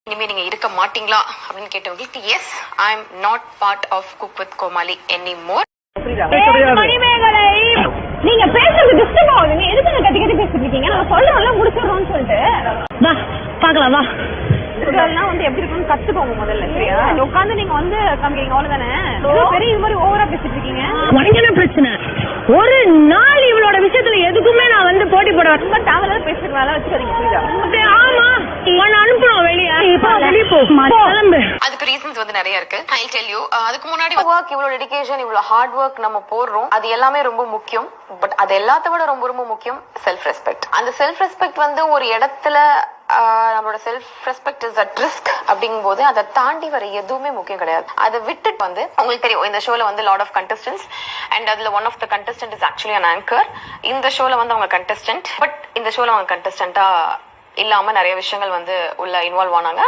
இனிமே நீங்க இருக்க மாட்டீங்களா அப்படின்னு கேட்டவங்களுக்கு yes, I am not part of cook with Comali any more. Manimegalai, நீங்க பேசுறது டிஸ்டர்ப் ஆகுது. நீ எதுக்கு கத்தி கத்தி பேசிட்டு இருக்கீங்க? நம்ம சொல்றோம்ல முடிச்சிடறோம்னு சொல்லிட்டு. வா பாக்கலாம், வா. இதெல்லாம் வந்து எப்படி இருக்குன்னு கத்துக்கோங்க முதல்ல, சரியா? உட்காந்து நீங்க வந்து காமிக்கிறீங்க, அவ்வளவுதானே? பெரிய இது மாதிரி ஓவரா பேசிட்டு இருக்கீங்க. உனக்கு என்ன பிரச்சனை? ஒரு நாள் இவளோட விஷயத்துல எதுக்குமே நான் வந்து போட்டி போட ரொம்ப தேவையில்லாத பேசுறதுக்கு மேல வச்சுக்கிறீங்க, புரியுதா? ஆமா, உன்னை அனுப்புறோம் வெளியே. அதுக்கு ரீசன்ஸ் வந்து நிறைய இருக்கு. I tell you. அதுக்கு முன்னாடி ஒர்க், இவ்வளவு டெடிகேஷன், இவ்வளவு ஹார்ட் ஒர்க் நம்ம போடுறோம், அது எல்லாமே ரொம்ப முக்கியம். பட் அது எல்லாத்த விட ரொம்ப ரொம்ப முக்கியம் செல்ஃப் ரெஸ்பெக்ட். அந்த செல்ஃப் ரெஸ்பெக்ட் வந்து ஒரு இடத்துல நம்மளோட self respect is at risk அப்படிங்கும் போது அதை தாண்டி வர எதுவுமே முக்கியம் கிடையாது. அதை விட்டுட்டு வந்து உங்களுக்கு தெரியும், இந்த ஷோல வந்து லாட் ஆஃப் கண்டஸ்டன்ஸ் அண்ட் அதுல one of the contestant is actually an anchor. இந்த ஷோல வந்து அவங்க கண்டஸ்டன்ட், பட் இந்த ஷோல அவங்க கண்டஸ்டன்டா இல்லாம நிறைய விஷயங்கள் வந்து உள்ள இன்வால்வ் ஆனாங்க.